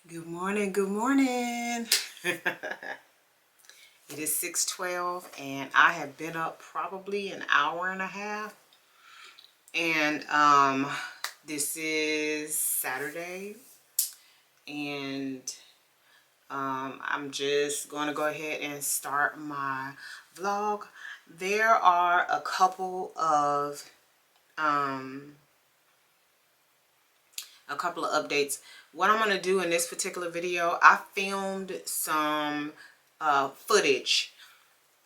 Good morning, good morning. It is 6:12 and I have been up probably an hour and a half. And this is Saturday and I'm just going to go ahead and start my vlog. There are a couple of updates. What I'm going to do in this particular video, I filmed some footage.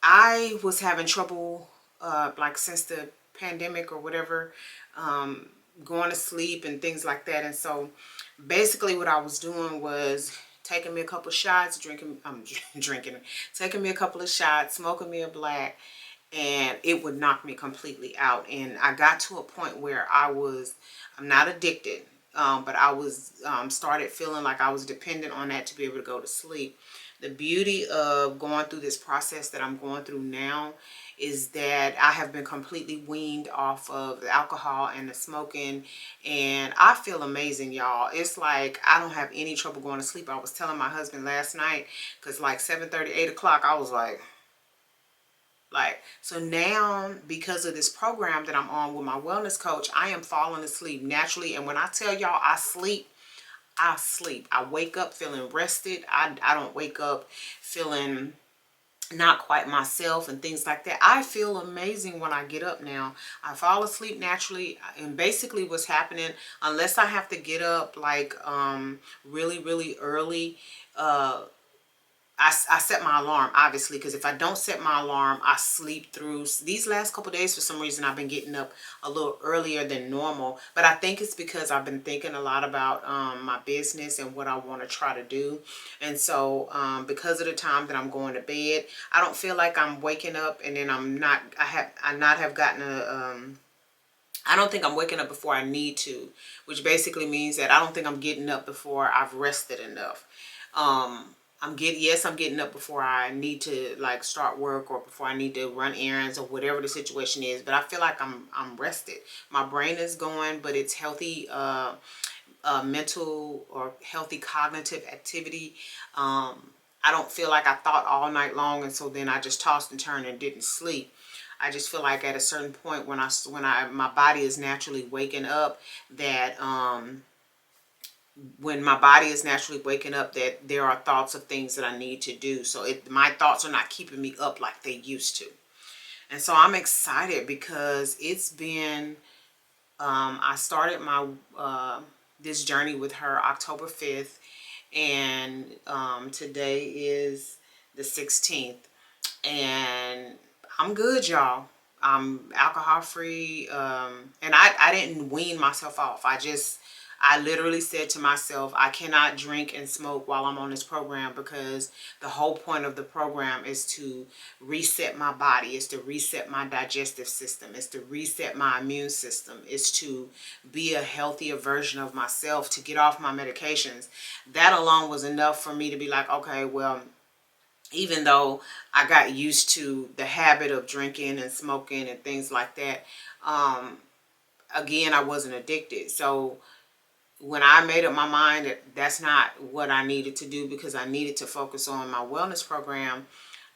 I was having trouble like since the pandemic or whatever, going to sleep and things like that. And so basically what I was doing was taking me a couple of shots, taking me a couple of shots, smoking me a black, and it would knock me completely out. And I got to a point where I'm not addicted, but I was started feeling like I was dependent on that to be able to go to sleep. The beauty of going through this process that I'm going through now is that I have been completely weaned off of the alcohol and the smoking, and I feel amazing, y'all. It's like I don't have any trouble going to sleep. I was telling my husband last night, because like 7:30, 8 o'clock, I was like, so now because of this program that I'm on with my wellness coach, I am falling asleep naturally. And when I tell y'all I sleep, I sleep. I wake up feeling rested. I don't wake up feeling not quite myself and things like that. I feel amazing when I get up now. I fall asleep naturally, and basically what's happening, unless I have to get up like really early, I set my alarm, obviously, because if I don't set my alarm, I sleep through. These last couple days, for some reason, I've been getting up a little earlier than normal. But I think it's because I've been thinking a lot about my business and what I want to try to do. And so because of the time that I'm going to bed, I don't feel like I'm waking up and then I don't think I'm waking up before I need to, which basically means that I don't think I'm getting up before I've rested enough. I'm getting up before I need to like start work or before I need to run errands or whatever the situation is, but I feel like I'm rested. My brain is going, but it's healthy mental or healthy cognitive activity. I don't feel like I thought all night long and so then I just tossed and turned and didn't sleep. I just feel like at a certain point when my body is naturally waking up, that when my body is naturally waking up, that there are thoughts of things that I need to do. So my thoughts are not keeping me up like they used to. And so I'm excited because it's been, I started my, this journey with her October 5th, and today is the 16th, and I'm good, y'all. I'm alcohol free, and I didn't wean myself off. I literally said to myself, I cannot drink and smoke while I'm on this program, because the whole point of the program is to reset my body, is to reset my digestive system, is to reset my immune system, is to be a healthier version of myself, to get off my medications. That alone was enough for me to be like, okay, well, even though I got used to the habit of drinking and smoking and things like that, again, I wasn't addicted. So when I made up my mind that that's not what I needed to do, because I needed to focus on my wellness program,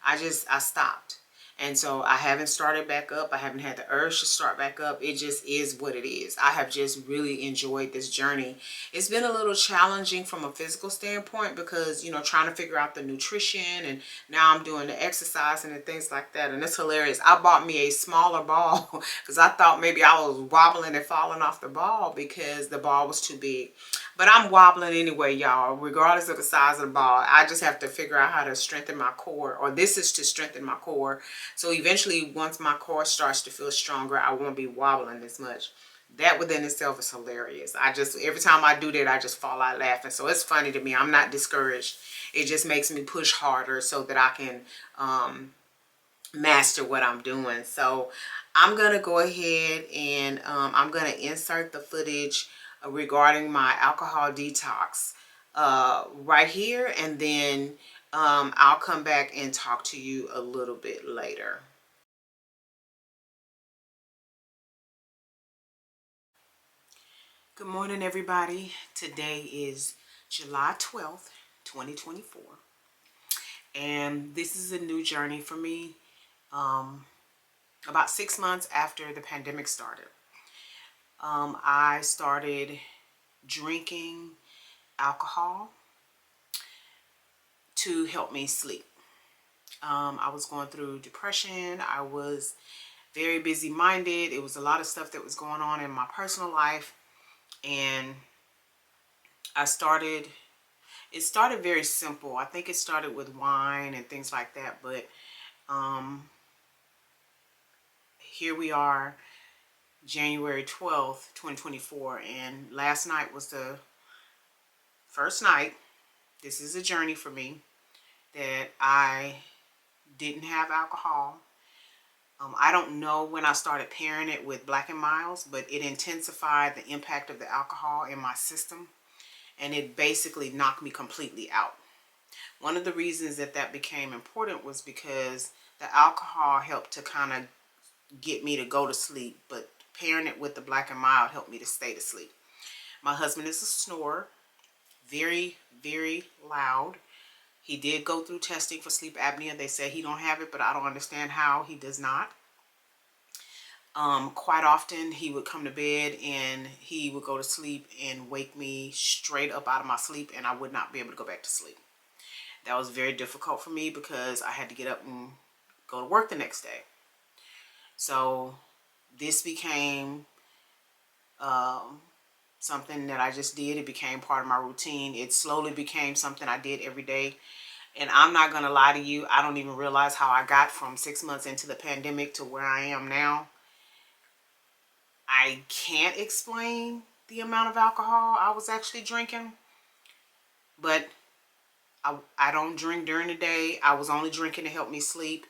I stopped. And so I haven't started back up. I haven't had the urge to start back up. It just is what it is. I have just really enjoyed this journey. It's been a little challenging from a physical standpoint because, you know, trying to figure out the nutrition, and now I'm doing the exercising and things like that. And it's hilarious. I bought me a smaller ball because I thought maybe I was wobbling and falling off the ball because the ball was too big. But I'm wobbling anyway, y'all, regardless of the size of the ball. I just have to figure out how to strengthen my core, or this is to strengthen my core. So eventually, once my core starts to feel stronger, I won't be wobbling as much. That within itself is hilarious. Every time I do that, I just fall out laughing. So it's funny to me. I'm not discouraged. It just makes me push harder so that I can master what I'm doing. So I'm going to go ahead and I'm going to insert the footage regarding my alcohol detox right here, and then I'll come back and talk to you a little bit later. Good morning, everybody. Today is July 12th, 2024. And this is a new journey for me. About 6 months after the pandemic started, I started drinking alcohol to help me sleep. I was going through depression. I was very busy minded. It was a lot of stuff that was going on in my personal life. And it started very simple. I think it started with wine and things like that. But here we are, January 12th, 2024. And last night was the first night. This is a journey for me that I didn't have alcohol. I don't know when I started pairing it with Black and Milds, but it intensified the impact of the alcohol in my system, and it basically knocked me completely out. One of the reasons that became important was because the alcohol helped to kind of get me to go to sleep, but pairing it with the Black and Mild helped me to stay to sleep. My husband is a snorer, very, very loud. He did go through testing for sleep apnea. They said he don't have it, but I don't understand how he does not. Quite often he would come to bed and he would go to sleep and wake me straight up out of my sleep, and I would not be able to go back to sleep. That was very difficult for me because I had to get up and go to work the next day. So this became something that I just did. It became part of my routine. It slowly became something I did every day. And I'm not going to lie to you, I don't even realize how I got from 6 months into the pandemic to where I am now. I can't explain the amount of alcohol I was actually drinking, but I don't drink during the day. I was only drinking to help me sleep.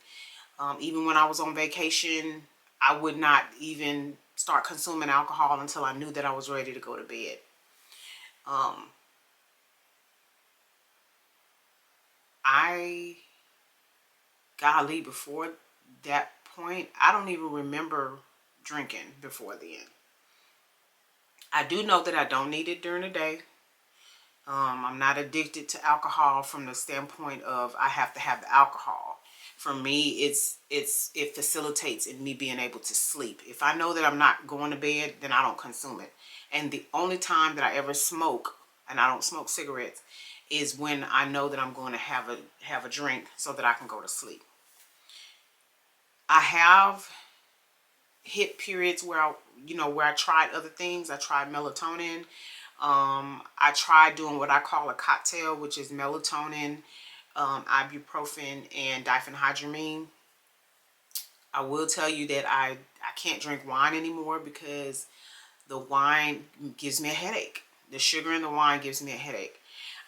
Even when I was on vacation, I would not even start consuming alcohol until I knew that I was ready to go to bed. Golly, before that point, I don't even remember drinking before then. I do know that I don't need it during the day. I'm not addicted to alcohol from the standpoint of I have to have the alcohol. For me, it facilitates in me being able to sleep. If I know that I'm not going to bed, then I don't consume it. And the only time that I ever smoke, and I don't smoke cigarettes, is when I know that I'm going to have a drink so that I can go to sleep. I have hit periods where I tried other things. I tried melatonin. I tried doing what I call a cocktail, which is melatonin, ibuprofen, and diphenhydramine. I will tell you that I can't drink wine anymore because the wine gives me a headache. The sugar in the wine gives me a headache.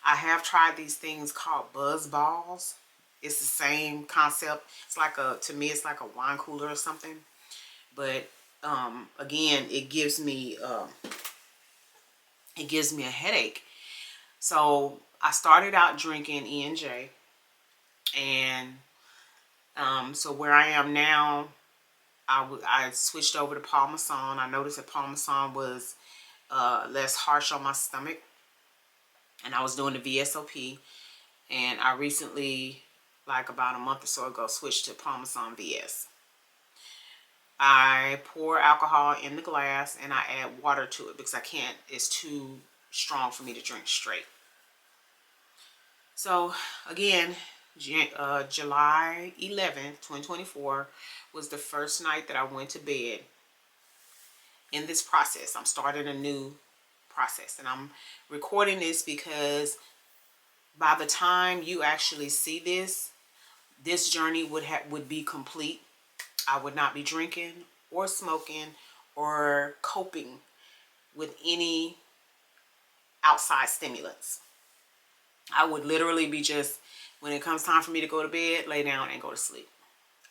I have tried these things called buzz balls. It's the same concept. To me, it's like a wine cooler or something. But again, it gives me a headache. So I started out drinking E&J, and so where I am now, I switched over to Parmesan. I noticed that Parmesan was less harsh on my stomach, and I was doing the VSOP, and I recently, like about a month or so ago, switched to Parmesan VS. I pour alcohol in the glass and I add water to it because it's too strong for me to drink straight. So again, July 11th, 2024 was the first night that I went to bed. In this process, I'm starting a new process, and I'm recording this because by the time you actually see this journey would be complete. I would not be drinking or smoking or coping with any outside stimulants. I would literally be just, when it comes time for me to go to bed, lay down and go to sleep.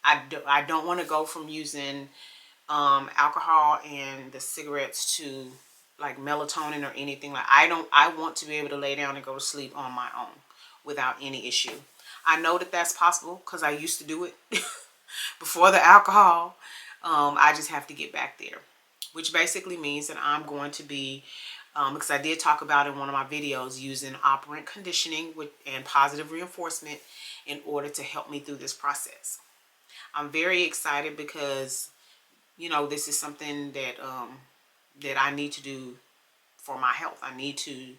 I don't want to go from using alcohol and the cigarettes to like melatonin or anything. I want to be able to lay down and go to sleep on my own without any issue. I know that that's possible because I used to do it before the alcohol. I just have to get back there, which basically means that I'm going to be because I did talk about in one of my videos using operant conditioning and positive reinforcement in order to help me through this process. I'm very excited because, you know, this is something that that I need to do for my health. I need to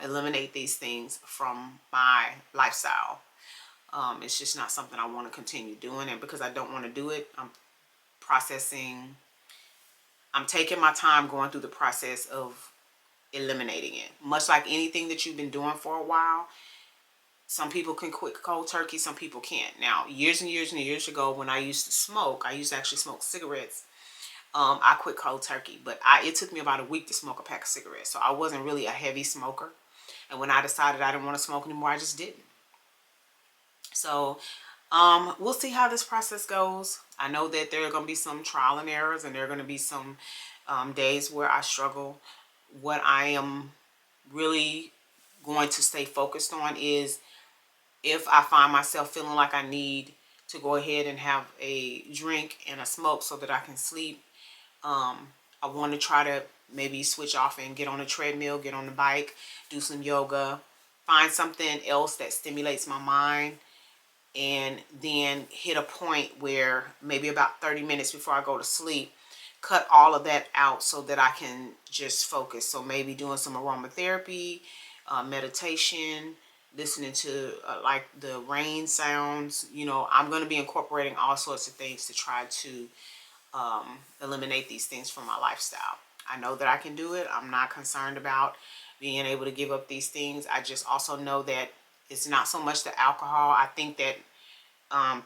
eliminate these things from my lifestyle. It's just not something I want to continue doing, and because I don't want to do it, I'm taking my time going through the process of eliminating it. Much like anything that you've been doing for a while, some people can quit cold turkey, some people can't. Now, years and years and years ago, when I used to smoke, I used to actually smoke cigarettes. I quit cold turkey, but it took me about a week to smoke a pack of cigarettes. So I wasn't really a heavy smoker. And when I decided I didn't want to smoke anymore, I just didn't. So we'll see how this process goes. I know that there are going to be some trial and errors, and there are going to be some days where I struggle. What I am really going to stay focused on is, if I find myself feeling like I need to go ahead and have a drink and a smoke so that I can sleep, I want to try to maybe switch off and get on a treadmill, get on the bike, do some yoga, find something else that stimulates my mind, and then hit a point where maybe about 30 minutes before I go to sleep, cut all of that out so that I can just focus. So maybe doing some aromatherapy, meditation, listening to like the rain sounds. You know, I'm going to be incorporating all sorts of things to try to eliminate these things from my lifestyle. I know that I can do it. I'm not concerned about being able to give up these things. I just also know that it's not so much the alcohol. I think that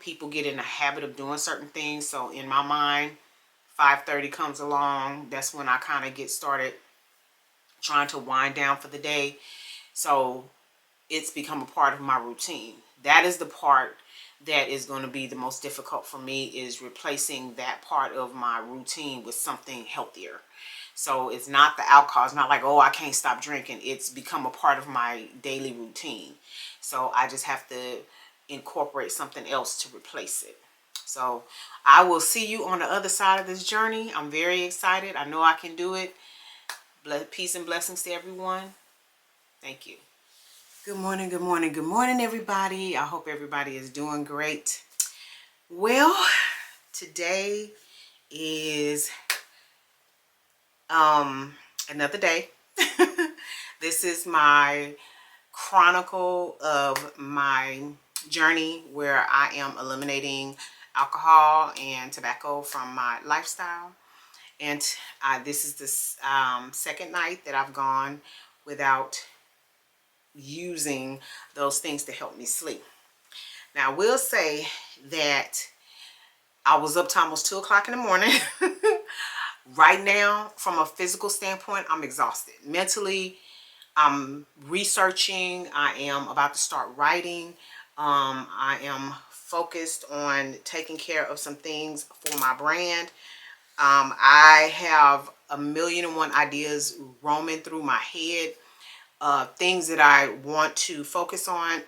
people get in the habit of doing certain things. So in my mind, 5:30 comes along. That's when I kind of get started trying to wind down for the day. So it's become a part of my routine. That is the part that is going to be the most difficult for me, is replacing that part of my routine with something healthier. So it's not the alcohol. It's not like, oh, I can't stop drinking. It's become a part of my daily routine. So I just have to incorporate something else to replace it. So I will see you on the other side of this journey. I'm very excited. I know I can do it. Peace and blessings to everyone. Thank you. Good morning, good morning, good morning, everybody. I hope everybody is doing great. Well, today is another day. This is my chronicle of my journey where I am eliminating alcohol and tobacco from my lifestyle. And this is the second night that I've gone without using those things to help me sleep. Now, I will say that I was up to almost 2 o'clock in the morning. Right now, from a physical standpoint, I'm exhausted. Mentally, I'm researching. I am about to start writing. I am focused on taking care of some things for my brand. I have a million and one ideas roaming through my head, things that I want to focus on.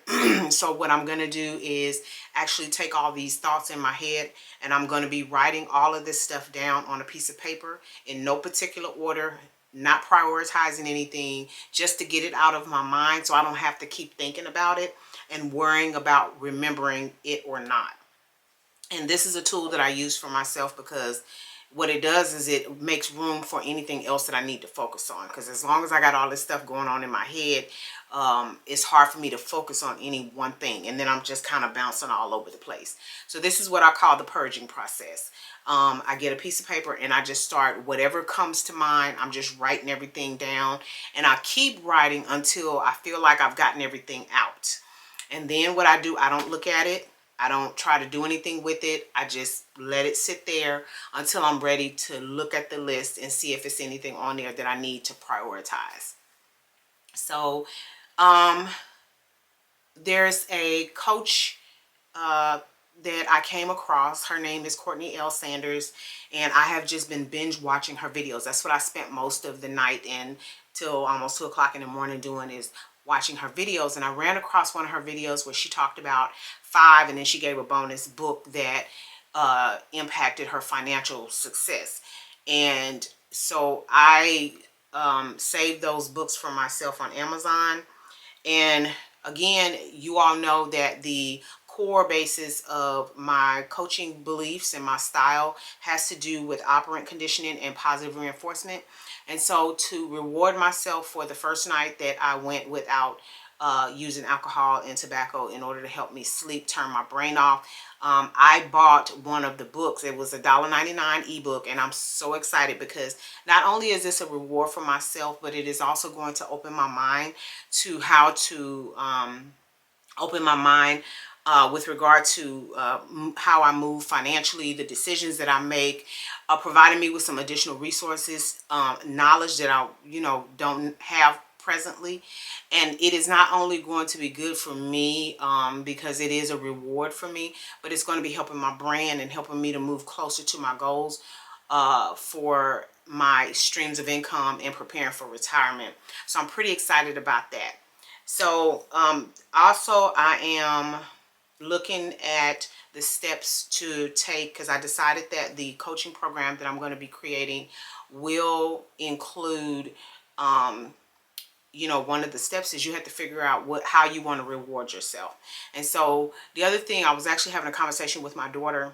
So what I'm going to do is actually take all these thoughts in my head, and I'm going to be writing all of this stuff down on a piece of paper in no particular order, not prioritizing anything, just to get it out of my mind so I don't have to keep thinking about it and worrying about remembering it or not. And this is a tool that I use for myself, because what it does is it makes room for anything else that I need to focus on. Because as long as I got all this stuff going on in my head, it's hard for me to focus on any one thing. And then I'm just kind of bouncing all over the place. So this is what I call the purging process. I get a piece of paper and I just start whatever comes to mind. I'm just writing everything down. And I keep writing until I feel like I've gotten everything out. And then what I do, I don't look at it. I don't try to do anything with it. I just let it sit there until I'm ready to look at the list and see if it's anything on there that I need to prioritize. So there's a coach that I came across. Her name is Courtney L. Sanders, and I have just been binge watching her videos. That's what I spent most of the night and till almost 2 o'clock in the morning doing, is watching her videos. And I ran across one of her videos where she talked about 5, and then she gave a bonus book that impacted her financial success. And so I saved those books for myself on Amazon. And again, you all know that the core basis of my coaching beliefs and my style has to do with operant conditioning and positive reinforcement. And so to reward myself for the first night that I went without using alcohol and tobacco in order to help me sleep, turn my brain off, I bought one of the books. It was a $1.99 ebook, and I'm so excited because not only is this a reward for myself, but it is also going to open my mind to how to open my mind with regard to how I move financially, the decisions that I make, providing me with some additional resources, knowledge that I, don't have presently. And it is not only going to be good for me because it is a reward for me, but it's going to be helping my brand and helping me to move closer to my goals for my streams of income and preparing for retirement. So I'm pretty excited about that. So also I am looking at the steps to take, because I decided that the coaching program that I'm going to be creating will include one of the steps is you have to figure out how you want to reward yourself. And so the other thing, I was actually having a conversation with my daughter,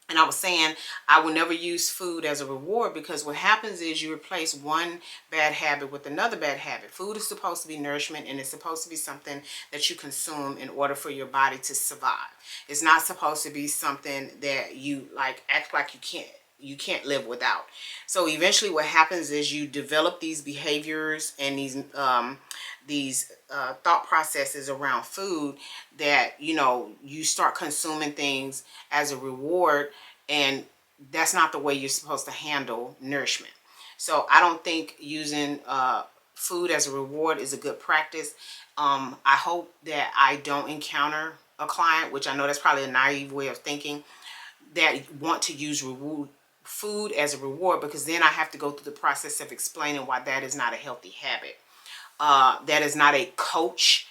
and I was saying I will never use food as a reward, because what happens is you replace one bad habit with another bad habit. Food is supposed to be nourishment, and it's supposed to be something that you consume in order for your body to survive. It's not supposed to be something that you act like you can't live without. So eventually what happens is you develop these behaviors and these thought processes around food that you start consuming things as a reward, and that's not the way you're supposed to handle nourishment. So I don't think using food as a reward is a good practice. I hope that I don't encounter a client, which I know that's probably a naive way of thinking, that want to use food as a reward, because then I have to go through the process of explaining why that is not a healthy habit. That is not a coach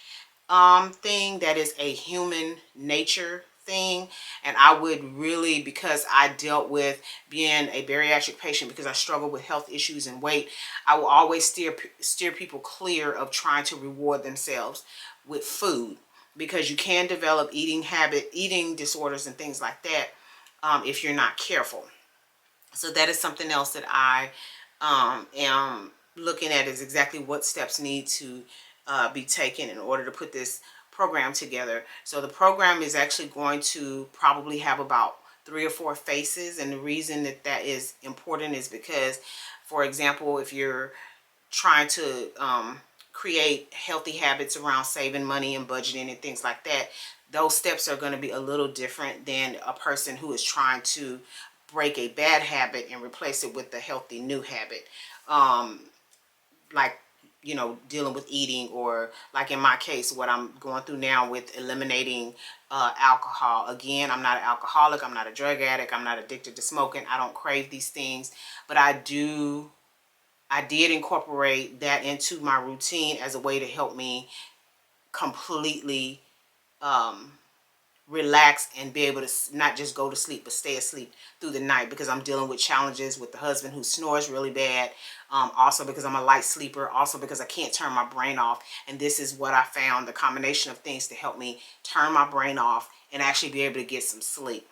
thing. That is a human nature thing. And I would really, because I dealt with being a bariatric patient, because I struggle with health issues and weight, I will always steer people clear of trying to reward themselves with food, because you can develop eating disorders and things like that if you're not careful. So that is something else that I am looking at, is exactly what steps need to be taken in order to put this program together. So the program is actually going to probably have about 3 or 4 phases. And the reason that that is important is because, for example, if you're trying to create healthy habits around saving money and budgeting and things like that, those steps are going to be a little different than a person who is trying to break a bad habit and replace it with a healthy new habit. Like, dealing with eating, or like in my case, what I'm going through now with eliminating alcohol. Again, I'm not an alcoholic, I'm not a drug addict, I'm not addicted to smoking, I don't crave these things, but I did incorporate that into my routine as a way to help me completely relax and be able to not just go to sleep, but stay asleep through the night, because I'm dealing with challenges with the husband who snores really bad, also because I'm a light sleeper, also because I can't turn my brain off. And this is what I found, the combination of things to help me turn my brain off and actually be able to get some sleep.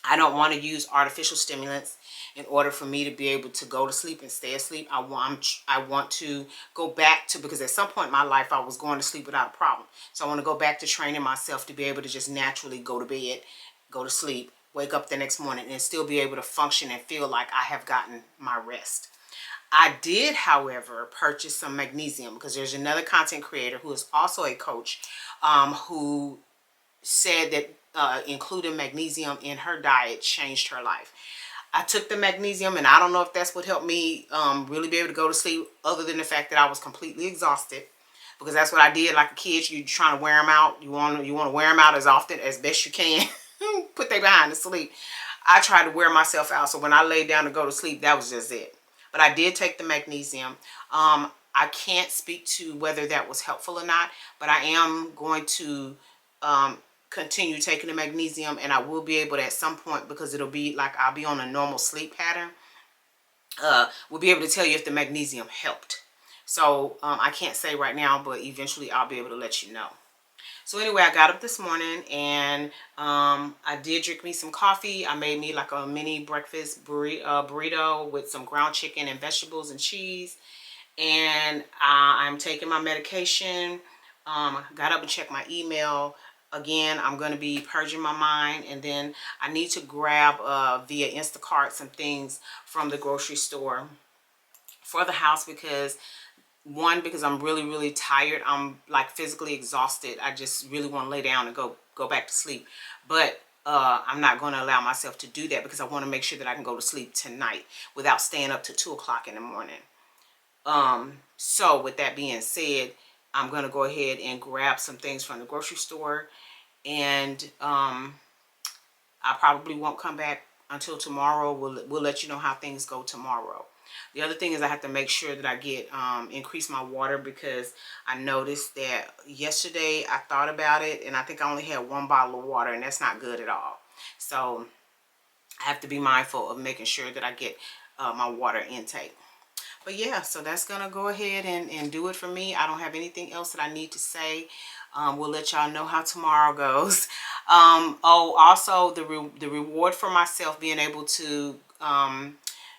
I don't want to use artificial stimulants in order for me to be able to go to sleep and stay asleep. I want to go back to, because at some point in my life I was going to sleep without a problem. So I want to go back to training myself to be able to just naturally go to bed, go to sleep, wake up the next morning, and still be able to function and feel like I have gotten my rest. I did, however, purchase some magnesium, because there's another content creator who is also a coach who said that including magnesium in her diet changed her life. I took the magnesium, and I don't know if that's what helped me really be able to go to sleep, other than the fact that I was completely exhausted, because that's what I did like a kid. You're trying to wear them out. You want to wear them out as often as best you can. Put they behind to sleep. I tried to wear myself out, so when I laid down to go to sleep, that was just it. But I did take the magnesium. I can't speak to whether that was helpful or not, but I am going to continue taking the magnesium, and I will be able to at some point, because it'll be like I'll be on a normal sleep pattern, will be able to tell you if the magnesium helped. So I can't say right now, but eventually I'll be able to let you know. So anyway, I got up this morning and I did drink me some coffee. I made me like a mini breakfast burrito with some ground chicken and vegetables and cheese. And I'm taking my medication. Got up and checked my email. Again, I'm going to be purging my mind, and then I need to grab via Instacart some things from the grocery store for the house, because because I'm really tired. I'm like physically exhausted. I just really want to lay down and go back to sleep. But I'm not going to allow myself to do that, because I want to make sure that I can go to sleep tonight without staying up to 2 o'clock in the morning. So with that being said, I'm going to go ahead and grab some things from the grocery store, and I probably won't come back until tomorrow. We'll let you know how things go tomorrow. The other thing is I have to make sure that I get increase my water, because I noticed that yesterday I thought about it and I think I only had 1 bottle of water, and that's not good at all. So I have to be mindful of making sure that I get my water intake. But yeah, so that's gonna go ahead and do it for me. I don't have anything else that I need to say. We'll let y'all know how tomorrow goes. Oh, also the reward for myself being able to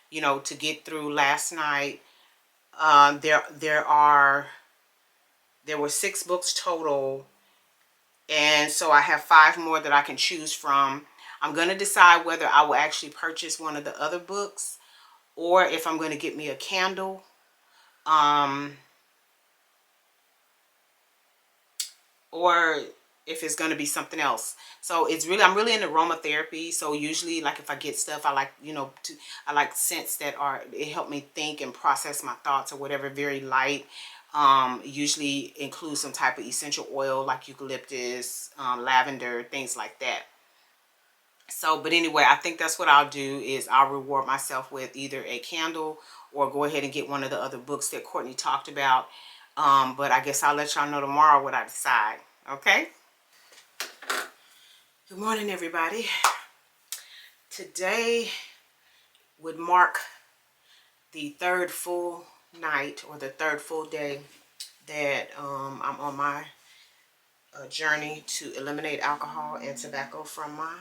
you know, to get through last night. There were 6 books total, and so I have 5 more that I can choose from. I'm going to decide whether I will actually purchase one of the other books, or if I'm going to get me a candle, or if it's going to be something else. So I'm really into aromatherapy. So usually, like, if I get stuff, I like, you know, I like scents that it help me think and process my thoughts or whatever, very light. Usually include some type of essential oil like eucalyptus, lavender, things like that. So, but anyway, I think that's what I'll do, is I'll reward myself with either a candle or go ahead and get one of the other books that Courtney talked about. But I guess I'll let y'all know tomorrow what I decide. Okay? Good morning, everybody. Today would mark the 3rd full night, or the 3rd full day that I'm on my journey to eliminate alcohol and tobacco from my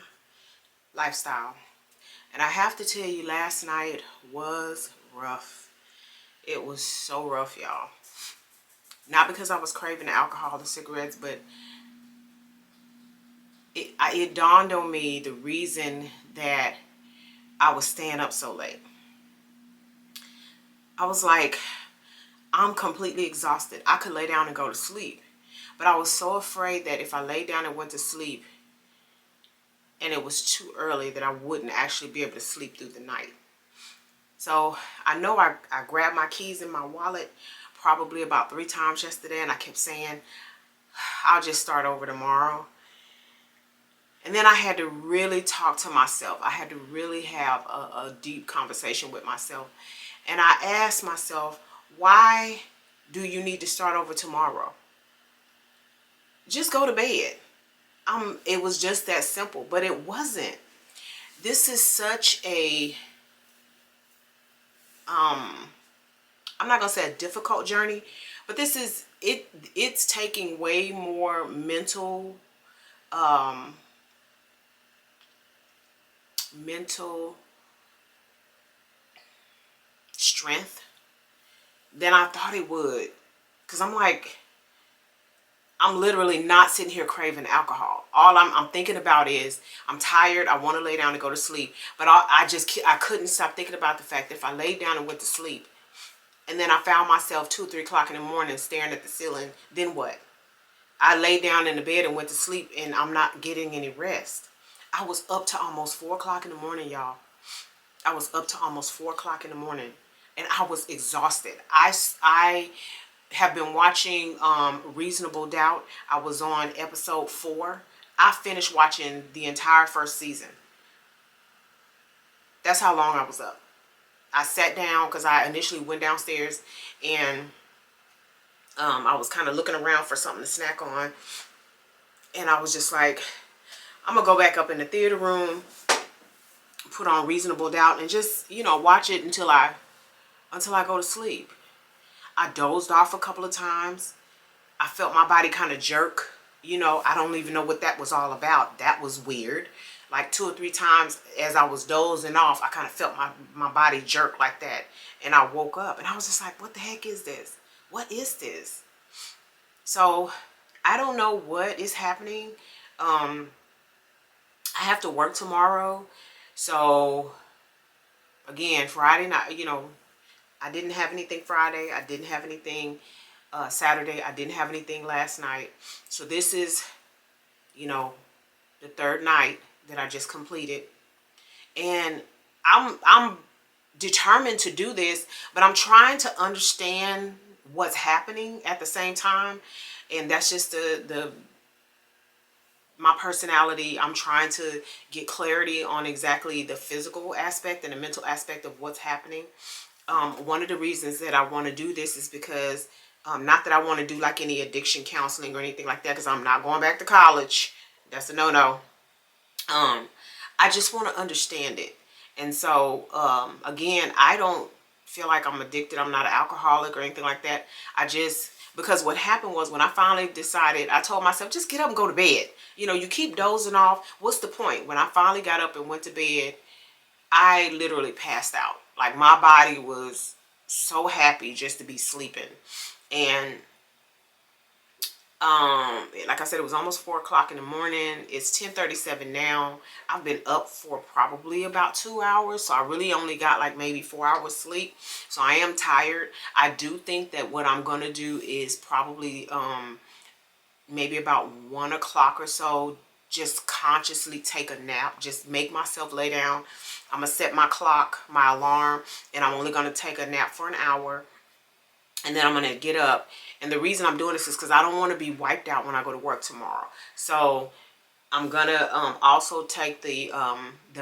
lifestyle. And I have to tell you, last night was rough. It was so rough, y'all. Not because I was craving the alcohol, the cigarettes, but it dawned on me the reason that I was staying up so late. I was like, I'm completely exhausted. I could lay down and go to sleep. But I was so afraid that if I laid down and went to sleep and it was too early, that I wouldn't actually be able to sleep through the night. So I know I grabbed my keys in my wallet probably about 3 times yesterday, and I kept saying, I'll just start over tomorrow. And then I had to really talk to myself. I had to really have a deep conversation with myself. And I asked myself, why do you need to start over tomorrow? Just go to bed. It was just that simple, but it wasn't. This is such a, I'm not going to say a difficult journey, but this is, it's taking way more mental strength than I thought it would. Because I'm like, I'm literally not sitting here craving alcohol. All I'm thinking about is, I'm tired, I want to lay down and go to sleep. But I couldn't stop thinking about the fact that if I laid down and went to sleep, and then I found myself 2 or 3 o'clock in the morning staring at the ceiling, then what? I laid down in the bed and went to sleep, and I'm not getting any rest. I was up to almost 4 o'clock in the morning, y'all. I was up to almost 4 o'clock in the morning, and I was exhausted. I have been watching Reasonable Doubt. I was on episode 4. I finished watching the entire 1st season. That's how long I was up. I sat down because I initially went downstairs, and I was kind of looking around for something to snack on, and I was just like, I'm gonna go back up in the theater room, put on Reasonable Doubt and just, watch it until I go to sleep. I dozed off a couple of times. I felt my body kind of jerk. I don't even know what that was all about. That was weird. Like 2 or 3 times as I was dozing off, I kind of felt my body jerk like that. And I woke up and I was just like, what the heck is this? What is this? So I don't know what is happening. I have to work tomorrow. So again, Friday night, I didn't have anything Friday. I didn't have anything Saturday. I didn't have anything last night. So this is, the third night that I just completed. And I'm determined to do this, but I'm trying to understand what's happening at the same time. And that's just my personality. I'm trying to get clarity on exactly the physical aspect and the mental aspect of what's happening. One of the reasons that I want to do this is because, not that I want to do like any addiction counseling or anything like that, because I'm not going back to college. That's a no-no. I just want to understand it. And so, again, I don't feel like I'm addicted. I'm not an alcoholic or anything like that. Because what happened was when I finally decided, I told myself, just get up and go to bed. You keep dozing off. What's the point? When I finally got up and went to bed, I literally passed out. Like my body was so happy just to be sleeping. And like I said, it was almost 4 o'clock in the morning. It's 10:37 now. I've been up for probably about 2 hours. So I really only got like maybe 4 hours sleep. So I am tired. I do think that what I'm going to do is probably maybe about 1 o'clock or so, just consciously take a nap. Just make myself lay down. I'm going to set my clock, my alarm, and I'm only going to take a nap for an hour. And then I'm going to get up. And the reason I'm doing this is because I don't want to be wiped out when I go to work tomorrow. So I'm going to also take the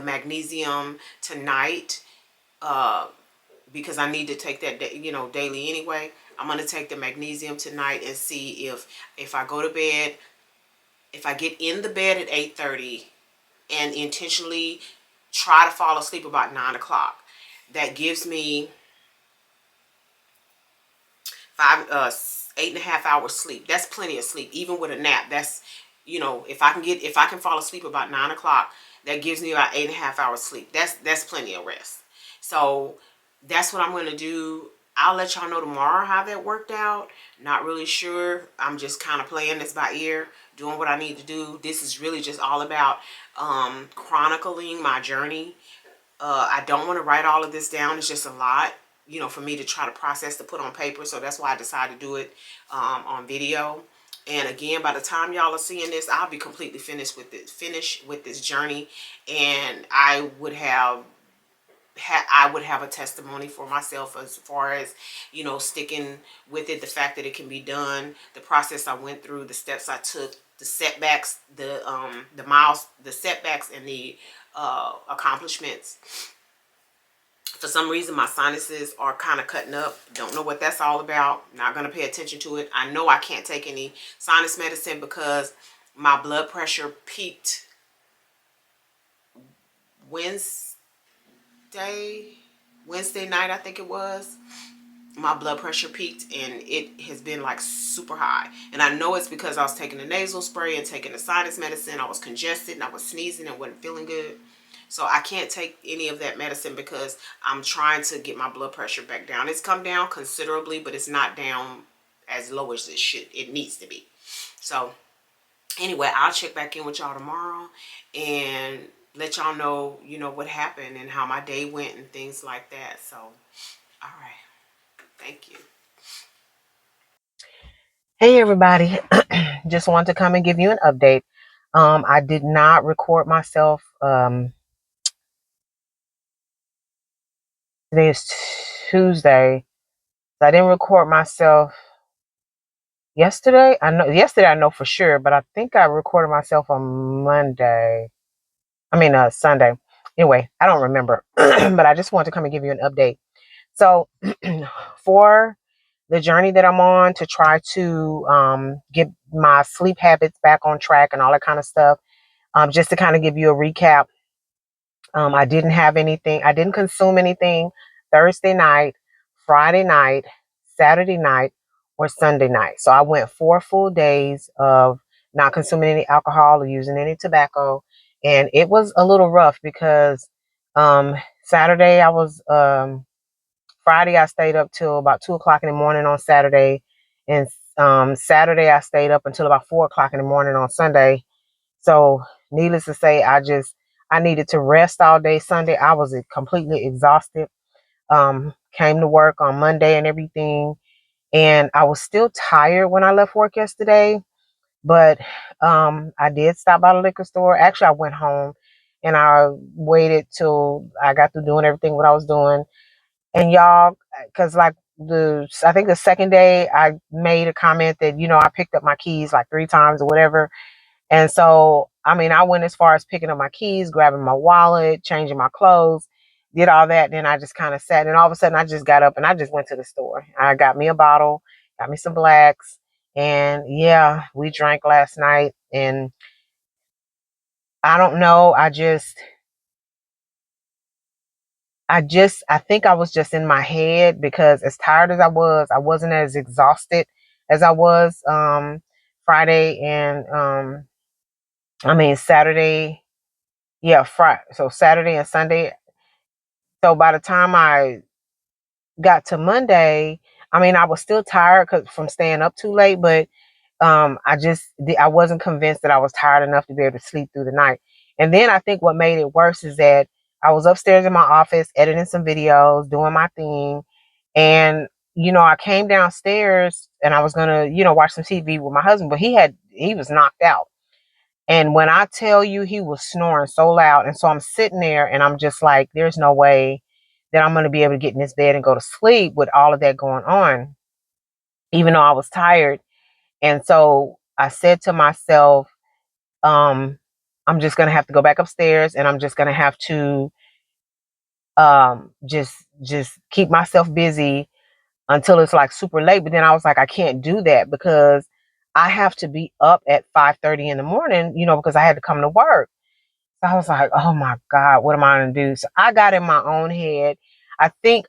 magnesium tonight because I need to take that, daily anyway. I'm going to take the magnesium tonight and see if I go to bed, if I get in the bed at 8:30 and intentionally try to fall asleep about 9 o'clock, that gives me 8.5 hours sleep. That's plenty of sleep, even with a nap. That's, if I can fall asleep about 9 o'clock, that gives me about 8.5 hours sleep. That's plenty of rest. So that's what I'm going to do. I'll let y'all know tomorrow how that worked out. Not really sure. I'm just kind of playing this by ear, doing what I need to do. This is really just all about chronicling my journey. I don't want to write all of this down. It's just a lot, for me to try to process, to put on paper. So that's why I decided to do it on video. And again, by the time y'all are seeing this, I'll be completely finished with this journey, and I would have a testimony for myself as far as, sticking with it, the fact that it can be done, the process I went through, the steps I took, the setbacks, the setbacks and the accomplishments. For some reason, my sinuses are kind of cutting up. Don't know what that's all about. Not going to pay attention to it. I know I can't take any sinus medicine because my blood pressure peaked Wednesday night, I think it was. My blood pressure peaked and it has been like super high. And I know it's because I was taking the nasal spray and taking the sinus medicine. I was congested and I was sneezing and wasn't feeling good. So I can't take any of that medicine because I'm trying to get my blood pressure back down. It's come down considerably, but it's not down as low as it needs to be. So anyway, I'll check back in with y'all tomorrow and let y'all know, what happened and how my day went and things like that. So, all right. Thank you. Hey, everybody. Just wanted to come and give you an update. I did not record myself. Today is Tuesday. So I didn't record myself yesterday. Yesterday I know for sure, but I think I recorded myself on Sunday. Anyway, I don't remember, but I just wanted to come and give you an update. So for the journey that I'm on to try to get my sleep habits back on track and all that kind of stuff, just to kind of give you a recap, I didn't have anything. I didn't consume anything Thursday night, Friday night, Saturday night, or Sunday night. So I went 4 full days of not consuming any alcohol or using any tobacco. And it was a little rough because um, Saturday I was, Friday I stayed up till about 2 o'clock in the morning on Saturday. And Saturday I stayed up until about 4 o'clock in the morning on Sunday. So, needless to say, I needed to rest all day Sunday. I was completely exhausted. Came to work on Monday and everything, and I was still tired when I left work yesterday. But I did stop by the liquor store. Actually, I went home and I waited till I got through doing everything what I was doing. And y'all, because like I think the second day I made a comment that I picked up my keys like 3 times or whatever. And so, I mean, I went as far as picking up my keys, grabbing my wallet, changing my clothes, did all that. Then I just kind of sat, and all of a sudden I just got up and I just went to the store. I got me a bottle, got me some blacks, and yeah, we drank last night. And I don't know, I think I was just in my head because as tired as I wasn't as exhausted as I was Friday and I mean Saturday. Yeah, Friday. So Saturday and Sunday. So by the time I got to Monday, I mean, I was still tired from staying up too late, but I wasn't convinced that I was tired enough to be able to sleep through the night. And then I think what made it worse is that I was upstairs in my office editing some videos, doing my thing, and I came downstairs and I was gonna, watch some TV with my husband, but he was knocked out. And when I tell you he was snoring so loud, and so I'm sitting there and I'm just like, there's no way that I'm going to be able to get in this bed and go to sleep with all of that going on, even though I was tired. And so I said to myself, um, I'm just going to have to go back upstairs and I'm just going to have to just keep myself busy until it's like super late. But then I was like, I can't do that because I have to be up at 5:30 in the morning, because I had to come to work. So I was like, oh my God, what am I going to do? So I got in my own head. I think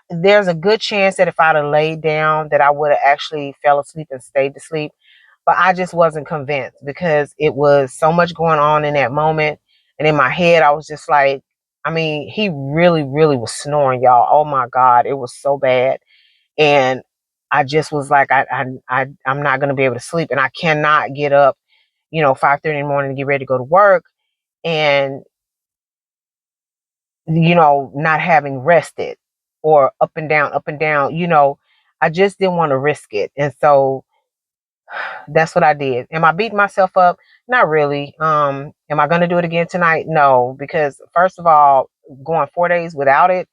there's a good chance that if I'd have laid down that I would have actually fell asleep and stayed to sleep. But I just wasn't convinced because it was so much going on in that moment. And in my head, I was just like, I mean, he really, really was snoring, y'all. Oh my God, it was so bad. And I just was like, I'm not going to be able to sleep. And I cannot get up, 5:30 in the morning to get ready to go to work. And not having rested or up and down, I just didn't want to risk it. And so that's what I did. Am I beating myself up? Not really. Am I going to do it again tonight? No, because first of all, going 4 days without it,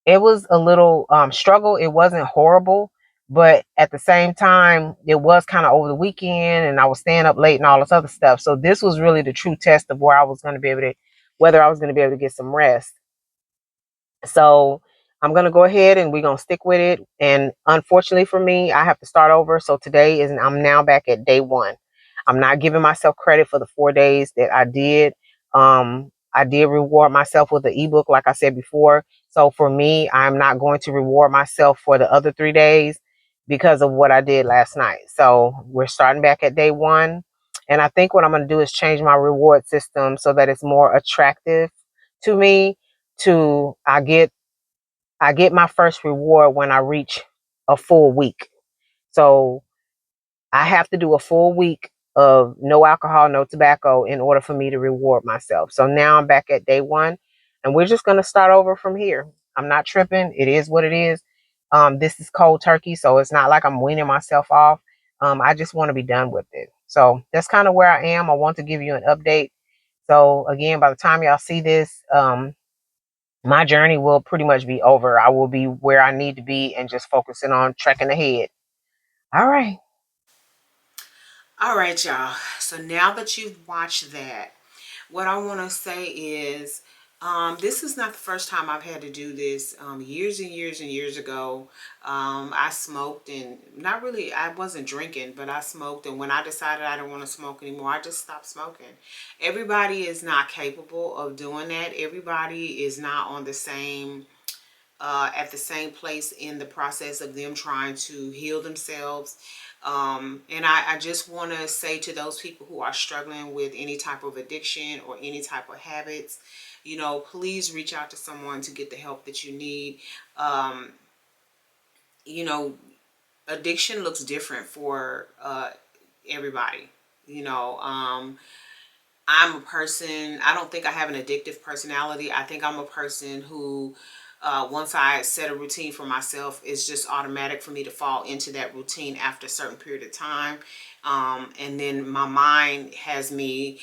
it was a little struggle. It wasn't horrible, but at the same time, it was kind of over the weekend and I was staying up late and all this other stuff. So this was really the true test of whether I was going to be able to get some rest. So I'm gonna go ahead and we're gonna stick with it. And unfortunately for me, I have to start over. So I'm now back at day one. I'm not giving myself credit for the 4 days that I did. I did reward myself with the ebook, like I said before. So for me, I'm not going to reward myself for the other 3 days because of what I did last night. So we're starting back at day one. And I think what I'm going to do is change my reward system so that it's more attractive to me to I get my first reward when I reach a full week. So I have to do a full week of no alcohol, no tobacco in order for me to reward myself. So now I'm back at day one and we're just going to start over from here. I'm not tripping. It is what it is. This is cold turkey, so it's not like I'm weaning myself off. I just want to be done with it. So that's kind of where I am. I want to give you an update. So again, by the time y'all see this, my journey will pretty much be over. I will be where I need to be and just focusing on trekking ahead. All right. All right, y'all. So now that you've watched that, what I want to say is This is not the first time I've had to do this. Years and years and years ago, I smoked, and not really, I wasn't drinking, but I smoked. And when I decided I didn't want to smoke anymore, I just stopped smoking. Everybody is not capable of doing that. Everybody is not on the same at the same place in the process of them trying to heal themselves. And I just want to say to those people who are struggling with any type of addiction or any type of habits, you know, please reach out to someone to get the help that you need. You know, addiction looks different for everybody. You know, I'm a person, I don't think I have an addictive personality. I think I'm a person who, once I set a routine for myself, it's just automatic for me to fall into that routine after a certain period of time. And then my mind has me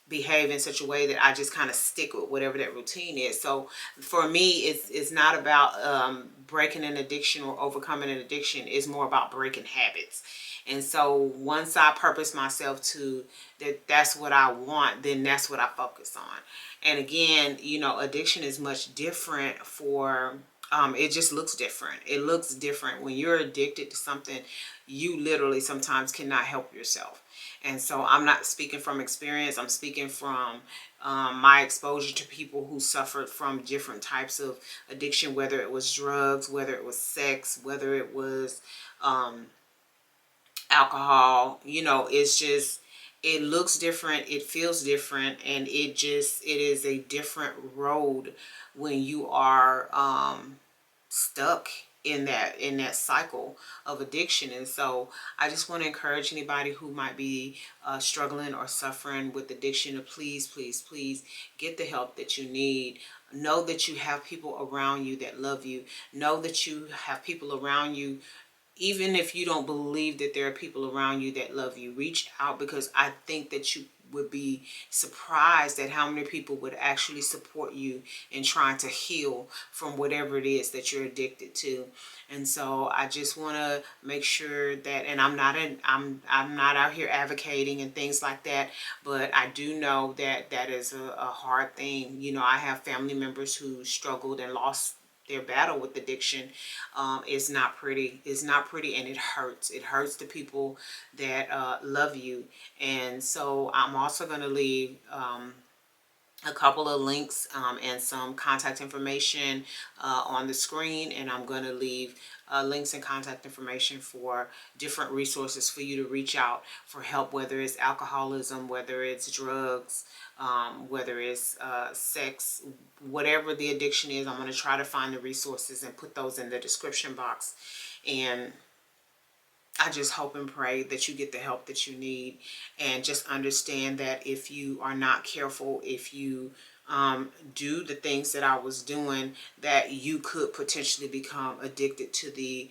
behave in such a way that I just kind of stick with whatever that routine is. So for me, it's not about breaking an addiction or overcoming an addiction. It's more about breaking habits. And so once I purpose myself to that's what I want, then that's what I focus on. And again, you know, addiction is much different for it just looks different. It looks different when you're addicted to something. You literally sometimes cannot help yourself. And so I'm not speaking from experience. I'm speaking from my exposure to people who suffered from different types of addiction, whether it was drugs, whether it was sex, whether it was alcohol. You know, it's just, it looks different, it feels different, and it is a different road when you are stuck in that cycle of addiction. And so I just want to encourage anybody who might be struggling or suffering with addiction to please, please, please get the help that you need. Know that you have people around you that love you. Know that you have people around you. Even if you don't believe that there are people around you that love you, reach out, because I think that you would be surprised at how many people would actually support you in trying to heal from whatever it is that you're addicted to. And so I just want to make sure that, and I'm not out here advocating and things like that, but I do know that that is a hard thing. You know, I have family members who struggled and lost their battle with addiction. It's not pretty. It's not pretty, and it hurts. It hurts the people that love you. And so I'm also going to leave a couple of links and some contact information on the screen, and I'm going to leave links and contact information for different resources for you to reach out for help, whether it's alcoholism, whether it's drugs, whether it's sex, whatever the addiction is. I'm going to try to find the resources and put those in the description box. And I just hope and pray that you get the help that you need, and just understand that if you are not careful, if you do the things that I was doing, that you could potentially become addicted to the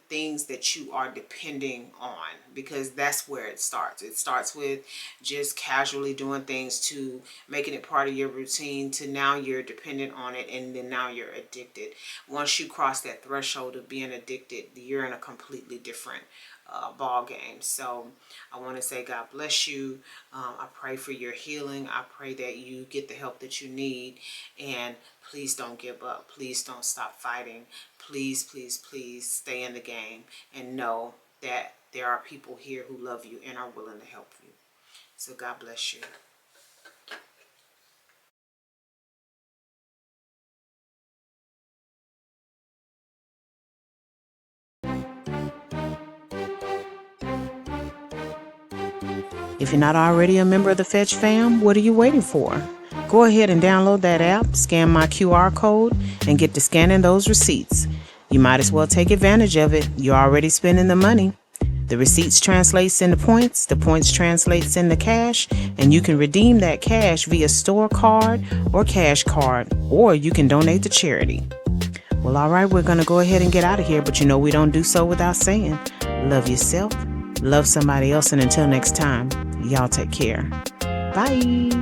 things that you are depending on, because that's where it starts. It starts with just casually doing things to making it part of your routine, to now you're dependent on it, and then now you're addicted. Once you cross that threshold of being addicted, you're in a completely different ball game. So I want to say God bless you. I pray for your healing. I pray that you get the help that you need, and please don't give up. Please don't stop fighting. Please, please, please stay in the game, and know that there are people here who love you and are willing to help you. So God bless you. If you're not already a member of the Fetch fam, what are you waiting for? Go ahead and download that app, scan my QR code, and get to scanning those receipts. You might as well take advantage of it. You're already spending the money. The receipts translates into points, the points translates into cash, and you can redeem that cash via store card or cash card, or you can donate to charity. Well, all right, we're going to go ahead and get out of here, but you know we don't do so without saying, love yourself, love somebody else, and until next time, y'all take care. Bye.